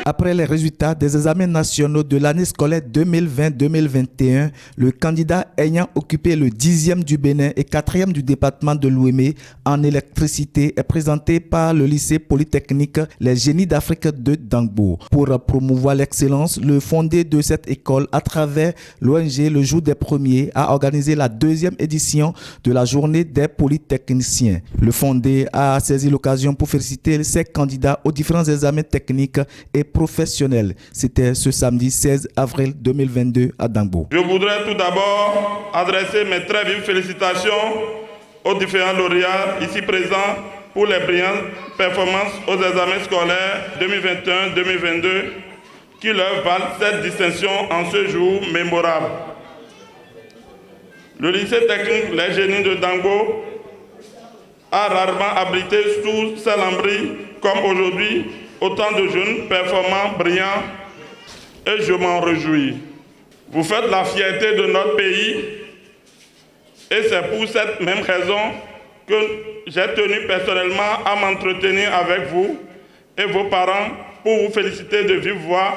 Après les résultats des examens nationaux de l'année scolaire 2020-2021, le candidat ayant occupé le 10e du Bénin et 4e du département de l'Ouémé en électricité est présenté par le lycée polytechnique Les Génies d'Afrique de Dangbo. Pour promouvoir l'excellence, le fondé de cette école, à travers l'ONG Le Jour des Premiers, a organisé la 2e édition de la journée des polytechniciens. Le fondé a saisi l'occasion pour féliciter ses candidats aux différents examens techniques et professionnels. C'était ce samedi 16 avril 2022 à Dangbo. Je voudrais tout d'abord adresser mes très vives félicitations aux différents lauréats ici présents pour les brillantes performances aux examens scolaires 2021-2022 qui leur valent cette distinction en ce jour mémorable. Le lycée technique Les Génies de Dangbo a rarement abrité sous ses lambris comme aujourd'hui autant de jeunes performants, brillants, et je m'en réjouis. Vous faites la fierté de notre pays et c'est pour cette même raison que j'ai tenu personnellement à m'entretenir avec vous et vos parents pour vous féliciter de vive voix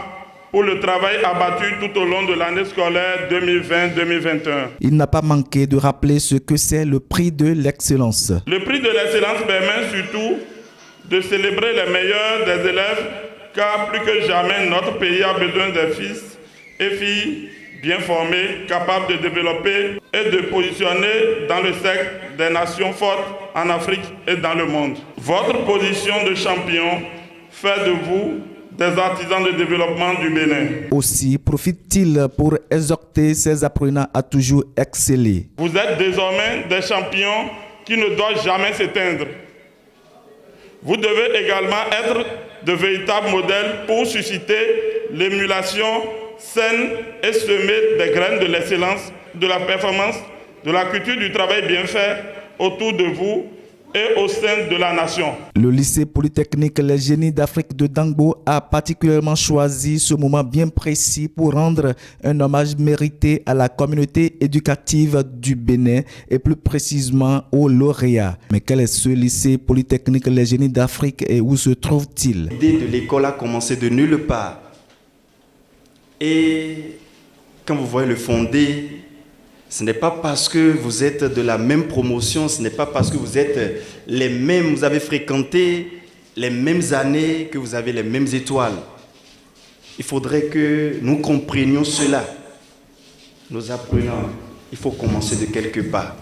pour le travail abattu tout au long de l'année scolaire 2020-2021. Il n'a pas manqué de rappeler ce que c'est le prix de l'excellence. Le prix de l'excellence permet surtout de célébrer les meilleurs des élèves, car plus que jamais notre pays a besoin des fils et filles bien formés, capables de développer et de positionner dans le cercle des nations fortes en Afrique et dans le monde. Votre position de champion fait de vous des artisans de développement du Bénin. Aussi profite-t-il pour exhorter ses apprenants à toujours exceller. Vous êtes désormais des champions qui ne doivent jamais s'éteindre. Vous devez également être de véritables modèles pour susciter l'émulation saine et semer des graines de l'excellence, de la performance, de la culture du travail bien fait autour de vous et au sein de la nation. Le lycée polytechnique Les Génies d'Afrique de Dangbo a particulièrement choisi ce moment bien précis pour rendre un hommage mérité à la communauté éducative du Bénin et plus précisément aux lauréats. Mais quel est ce lycée polytechnique Les Génies d'Afrique et où se trouve-t-il? L'idée de l'école a commencé de nulle part. Et quand vous voyez le fondé, ce n'est pas parce que vous êtes de la même promotion, ce n'est pas parce que vous êtes les mêmes, vous avez fréquenté les mêmes années, que vous avez les mêmes étoiles. Il faudrait que nous comprenions cela. Nous apprenons, il faut commencer de quelque part.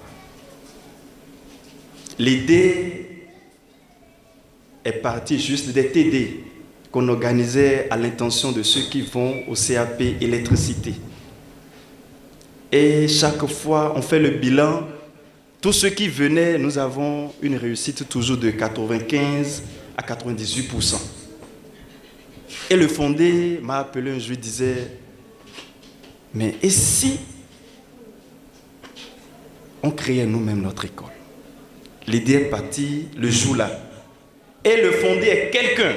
L'idée est partie juste des TD qu'on organisait à l'intention de ceux qui vont au CAP électricité. Et chaque fois, on fait le bilan. Tous ceux qui venaient, nous avons une réussite toujours de 95 à 98%. Et le fondé m'a appelé un jour, il disait, mais et si on créait nous-mêmes notre école? L'idée est partie le jour-là. Et le fondé est quelqu'un.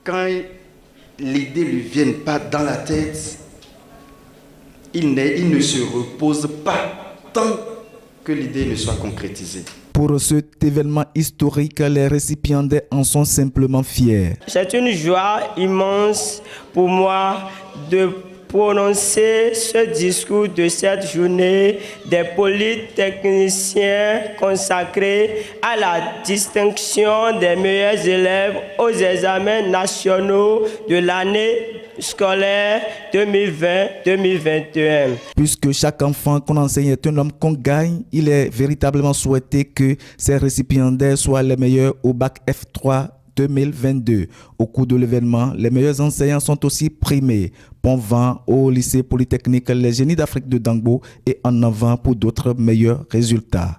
Quand l'idée ne lui vient pas dans la tête, il ne se repose pas tant que l'idée ne soit concrétisée. Pour cet événement historique, les récipiendaires en sont simplement fiers. C'est une joie immense pour moi de prononcer ce discours de cette journée des polytechniciens consacrés à la distinction des meilleurs élèves aux examens nationaux de l'année scolaire 2020-2021. Puisque chaque enfant qu'on enseigne est un homme qu'on gagne, il est véritablement souhaité que ces récipiendaires soient les meilleurs au bac F3 2022. Au cours de l'événement, les meilleurs enseignants sont aussi primés. Bon vent au lycée polytechnique Les Génies d'Afrique de Dangbo et en avant pour d'autres meilleurs résultats.